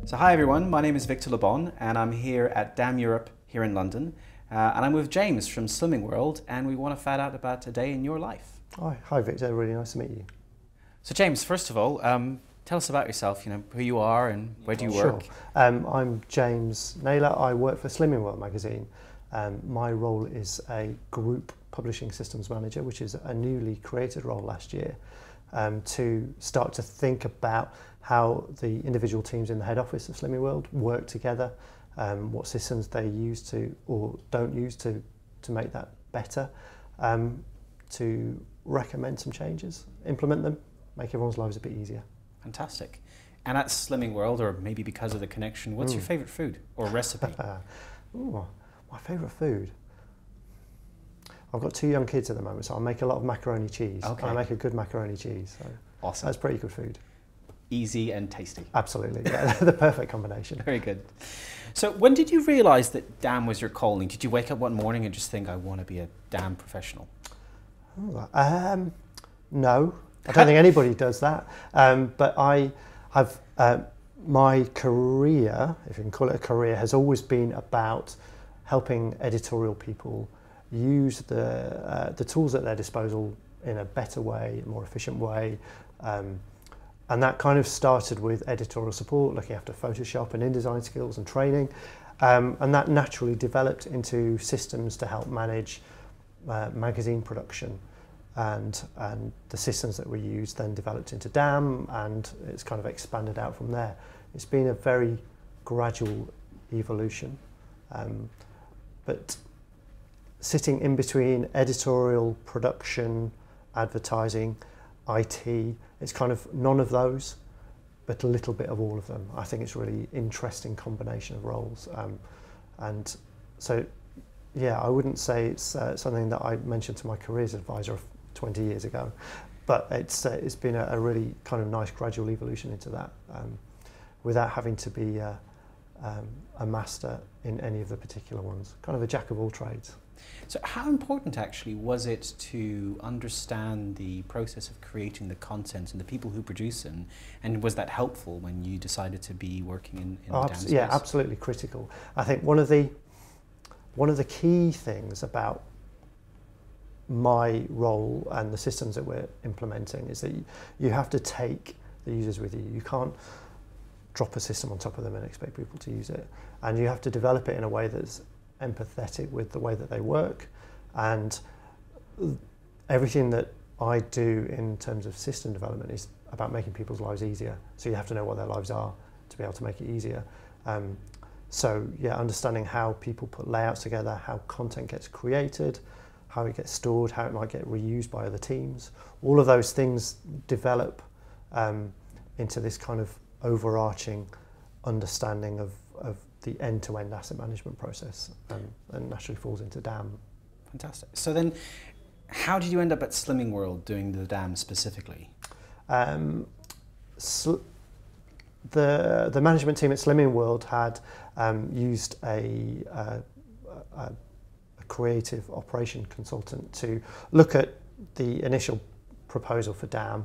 So hi everyone, my name is Victor Lebon and I'm here at Damn Europe here in London. And I'm with James from Slimming World and we want to find out about a day in your life. Hi Victor, really nice to meet you. So James, first of all, tell us about yourself, who you are and where do you work? Sure. I'm James Naylor, I work for Slimming World magazine. My role is a group publishing systems manager, which is a newly created role last year, to start to think about how the individual teams in the head office of Slimming World work together, what systems they use to or don't use to make that better, to recommend some changes, implement them, make everyone's lives a bit easier. Fantastic. And at Slimming World, or maybe because of the connection, what's your favourite food or recipe? My favourite food? I've got 2 young kids at the moment, so I make a lot of macaroni cheese. Okay. And I make a good macaroni cheese. So awesome. That's pretty good food. Easy and tasty. Absolutely, yeah, the perfect combination. Very good. So when did you realise that Damn was your calling? Did you wake up one morning and just think, I want to be a Damn professional? No, I don't think anybody does that. But I have, my career, if you can call it a career, has always been about helping editorial people use the tools at their disposal in a better way, a more efficient way. And that kind of started with editorial support, looking after Photoshop and InDesign skills and training. And that naturally developed into systems to help manage magazine production. And the systems that we use then developed into Damn, and it's kind of expanded out from there. It's been a very gradual evolution. But sitting in between editorial, production, advertising, IT, it's kind of none of those, but a little bit of all of them. I think it's a really interesting combination of roles. And so, yeah, I wouldn't say it's something that I mentioned to my careers advisor 20 years ago, but it's been a really kind of nice gradual evolution into that, without having to be a master in any of the particular ones, kind of a jack of all trades. So how important actually was it to understand the process of creating the content and the people who produce it, and was that helpful when you decided to be working in the Damn space? Yeah, absolutely critical. I think one of the key things about my role and the systems that we're implementing is that you have to take the users with you. You can't drop a system on top of them and expect people to use it. And you have to develop it in a way that's empathetic with the way that they work. And everything that I do in terms of system development is about making people's lives easier. So you have to know what their lives are to be able to make it easier. So yeah, understanding how people put layouts together, how content gets created, how it gets stored, how it might get reused by other teams. All of those things develop into this kind of overarching understanding of the end-to-end asset management process, and naturally falls into Damn. Fantastic. So then, how did you end up at Slimming World doing the Damn specifically? The management team at Slimming World had used a creative operation consultant to look at the initial proposal for Damn,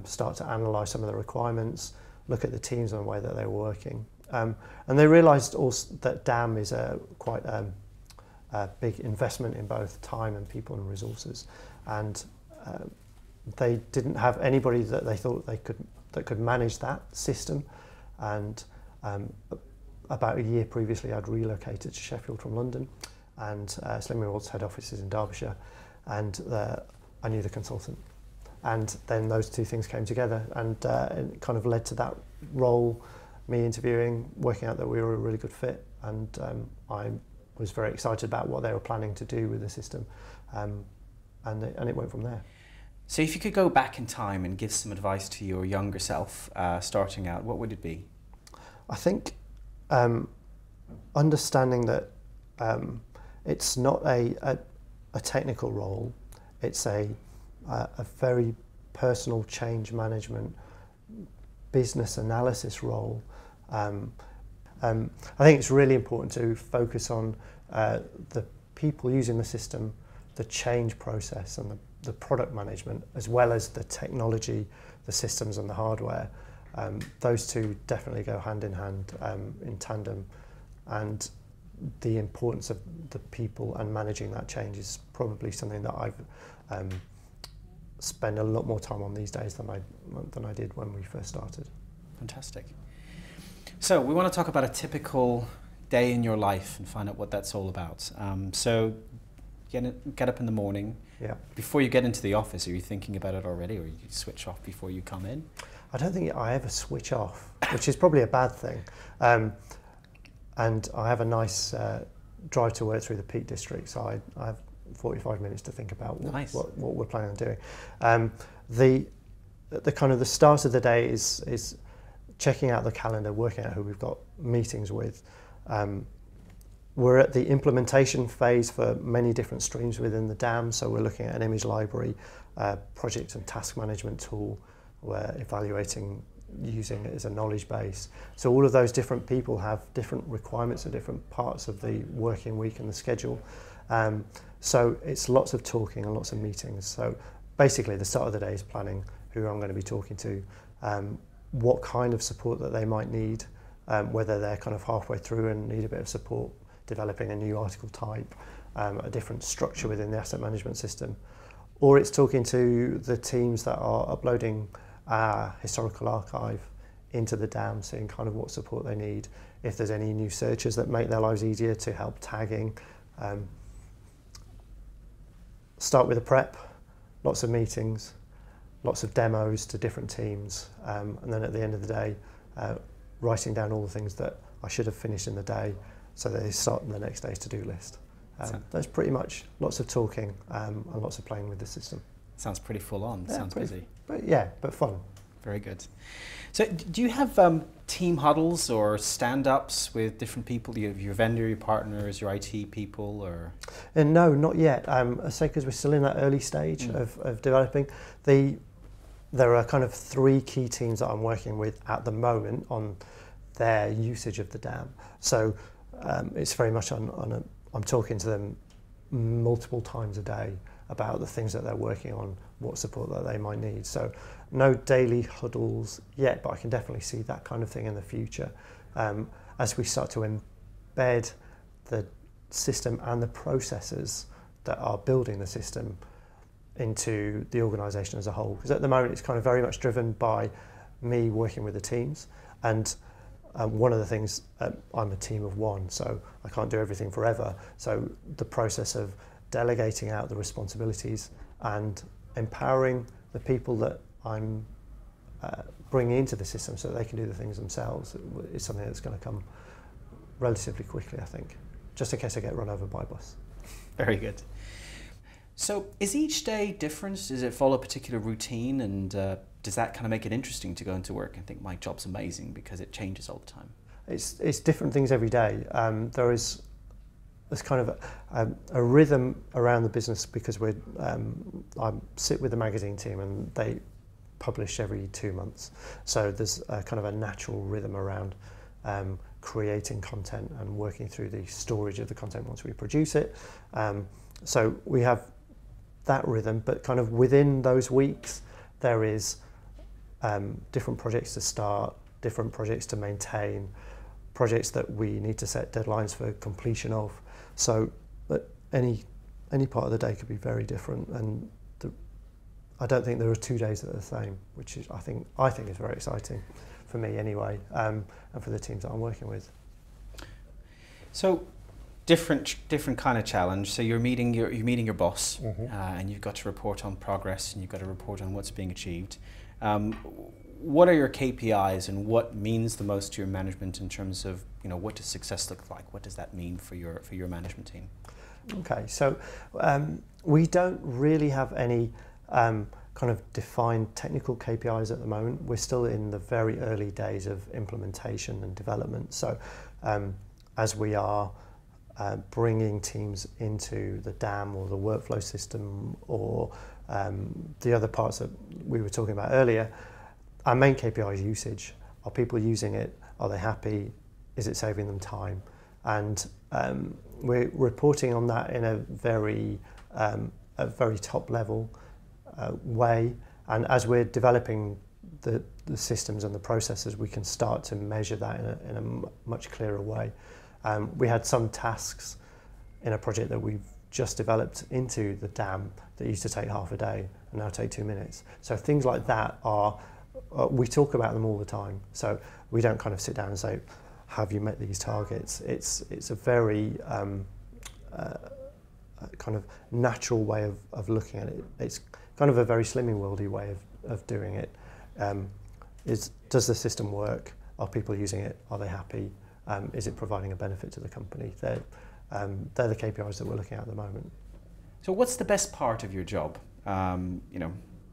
start to analyse some of the requirements, look at the teams and the way that they were working. And they realised also that Damn is quite a big investment in both time and people and resources. And they didn't have anybody that they thought that could manage that system. And about a year previously, I'd relocated to Sheffield from London, and Slimming World's head office is in Derbyshire, and I knew the consultant. And then those two things came together, and it kind of led to that role, me interviewing, working out that we were a really good fit, and I was very excited about what they were planning to do with the system, and it went from there. So if you could go back in time and give some advice to your younger self starting out, what would it be? I think understanding that it's not a technical role, it's a very personal change management, business analysis role. I think it's really important to focus on the people using the system, the change process and the product management, as well as the technology, the systems and the hardware. Those two definitely go hand in hand, in tandem, and the importance of the people and managing that change is probably something that I've spend a lot more time on these days than I did when we first started. Fantastic. So we want to talk about a typical day in your life and find out what that's all about. So get up in the morning. Yeah. Before you get into the office, are you thinking about it already, or you switch off before you come in? I don't think I ever switch off, which is probably a bad thing. And I have a nice drive to work through the Peak District, so I have 45 minutes to think about what we're planning on doing. The kind of the start of the day is checking out the calendar, working out who we've got meetings with. We're at the implementation phase for many different streams within the dam, so we're looking at an image library, project and task management tool. We're evaluating using it as a knowledge base. So all of those different people have different requirements at different parts of the working week and the schedule. So it's lots of talking and lots of meetings. So basically the start of the day is planning who I'm going to be talking to, what kind of support that they might need, whether they're kind of halfway through and need a bit of support developing a new article type, a different structure within the asset management system, or it's talking to the teams that are uploading our historical archive into the dam, seeing kind of what support they need, if there's any new searches that make their lives easier to help tagging. Start with a prep, lots of meetings, lots of demos to different teams, and then at the end of the day, writing down all the things that I should have finished in the day so that they start on the next day's to-do list. That's pretty much lots of talking and lots of playing with the system. Sounds pretty full on. Sounds busy. But fun. Very good. So do you have team huddles or stand-ups with different people, your vendor, your partners, your IT people, or? No, not yet. I say because we're still in that early stage of developing. There are kind of 3 key teams that I'm working with at the moment on their usage of the dam. So it's very much I'm talking to them multiple times a day about the things that they're working on, what support that they might need. So no daily huddles yet, but I can definitely see that kind of thing in the future. As we start to embed the system and the processes that are building the system into the organisation as a whole. Because at the moment it's kind of very much driven by me working with the teams, and one of the things, I'm a team of 1, so I can't do everything forever. So the process of delegating out the responsibilities and empowering the people that I'm bringing into the system so that they can do the things themselves is something that's going to come relatively quickly, I think, just in case I get run over by a bus. Very good. So is each day different? Does it follow a particular routine, and does that kind of make it interesting to go into work and think my job's amazing because it changes all the time? It's different things every day. There's kind of a rhythm around the business because I sit with the magazine team and they publish every 2 months. So there's a kind of a natural rhythm around creating content and working through the storage of the content once we produce it. So we have that rhythm, but kind of within those weeks there is different projects to start, different projects to maintain, projects that we need to set deadlines for completion of. So but any part of the day could be very different, and I don't think there are 2 days that are the same, which is I think is very exciting for me anyway, and for the teams that I'm working with. So different kind of challenge. So you're meeting your boss, and you've got to report on progress, and you've got to report on what's being achieved. What are your KPIs, and what means the most to your management in terms of, what does success look like? What does that mean for your management team? Okay, so we don't really have any kind of defined technical KPIs at the moment. We're still in the very early days of implementation and development. So as we are bringing teams into the dam or the workflow system or the other parts that we were talking about earlier, our main KPI is usage. Are people using it? Are they happy? Is it saving them time? And we're reporting on that in a very top level way. And as we're developing the the systems and the processes, we can start to measure that in a much clearer way. We had some tasks in a project that we've just developed into the dam that used to take half a day and now take 2 minutes. So things like that are, we talk about them all the time. So we don't kind of sit down and say, have you met these targets? It's a very kind of natural way of looking at it. It's kind of a very Slimming Worldy way of doing it. Does the system work? Are people using it? Are they happy? Is it providing a benefit to the company? They're the KPIs that we're looking at the moment. So what's the best part of your job? You know,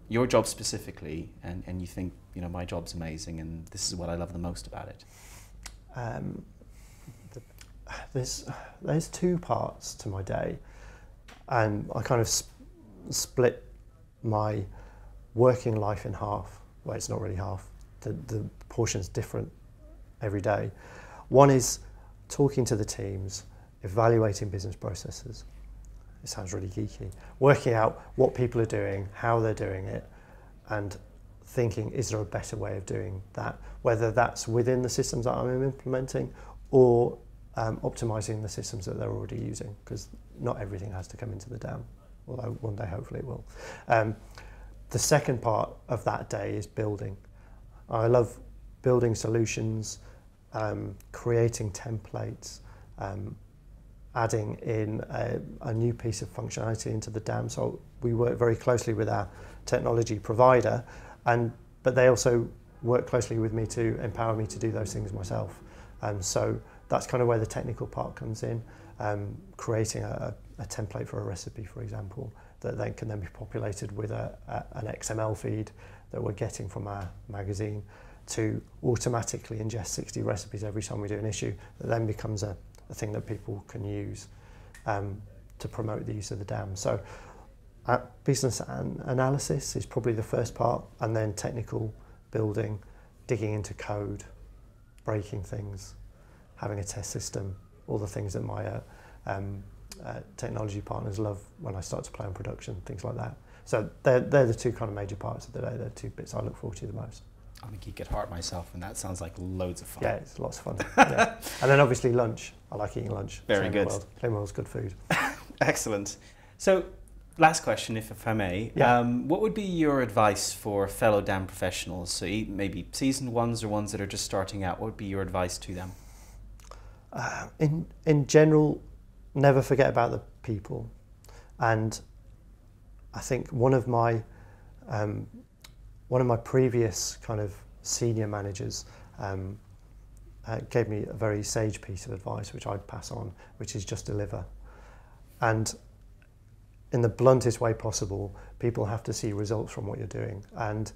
your job specifically, and you think, you know, my job's amazing and this is what I love the most about it. There's two parts to my day, and I kind of split my working life in half. Well, it's not really half. The portion's different every day. One is talking to the teams, evaluating business processes. It sounds really geeky. Working out what people are doing, how they're doing it, and thinking, is there a better way of doing that? Whether that's within the systems that I'm implementing or optimizing the systems that they're already using, because not everything has to come into the dam, although one day hopefully it will. The second part of that day is building. I love building solutions, creating templates, adding in a new piece of functionality into the dam. So we work very closely with our technology provider, but they also work closely with me to empower me to do those things myself. So that's kind of where the technical part comes in, creating a template for a recipe, for example, that then can be populated with an XML feed that we're getting from our magazine to automatically ingest 60 recipes every time we do an issue. That then becomes a thing that people can use to promote the use of the dam. So business analysis is probably the first part, and then technical building, digging into code, breaking things, having a test system, all the things that my technology partners love when I start to play on production, things like that. So they're the two kind of major parts of the day. They're the two bits I look forward to the most. I'm a geek at heart myself, and that sounds like loads of fun. Yeah, it's lots of fun. Yeah. And then obviously lunch. I like eating lunch. Very good. Slimming World's good food. Excellent. So, last question, if I may. Yeah. What would be your advice for fellow dam professionals? So maybe seasoned ones or ones that are just starting out. What would be your advice to them? In general, never forget about the people. And I think one of my previous kind of senior managers gave me a very sage piece of advice, which I'd pass on, which is just deliver. And in the bluntest way possible, people have to see results from what you're doing. And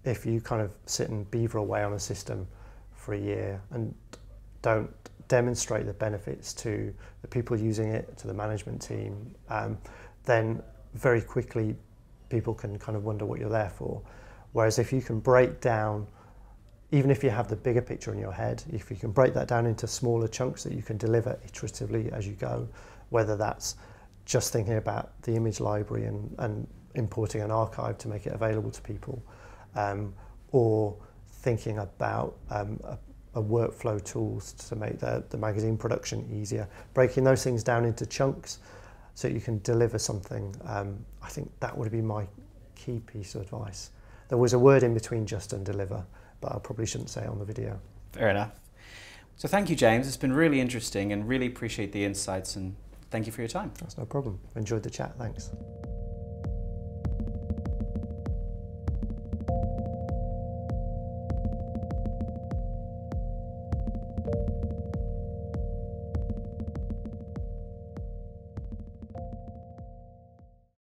if you kind of sit and beaver away on a system for a year and don't demonstrate the benefits to the people using it, to the management team, then very quickly people can kind of wonder what you're there for. Whereas if you can break down, even if you have the bigger picture in your head, if you can break that down into smaller chunks that you can deliver iteratively as you go, whether that's just thinking about the image library and importing an archive to make it available to people, or thinking about a workflow tools to make the magazine production easier, breaking those things down into chunks so you can deliver something. I think that would be my key piece of advice. There was a word in between just and deliver, but I probably shouldn't say it on the video. Fair enough. So thank you, James. It's been really interesting and really appreciate the insights, and thank you for your time. That's no problem. Enjoyed the chat. Thanks.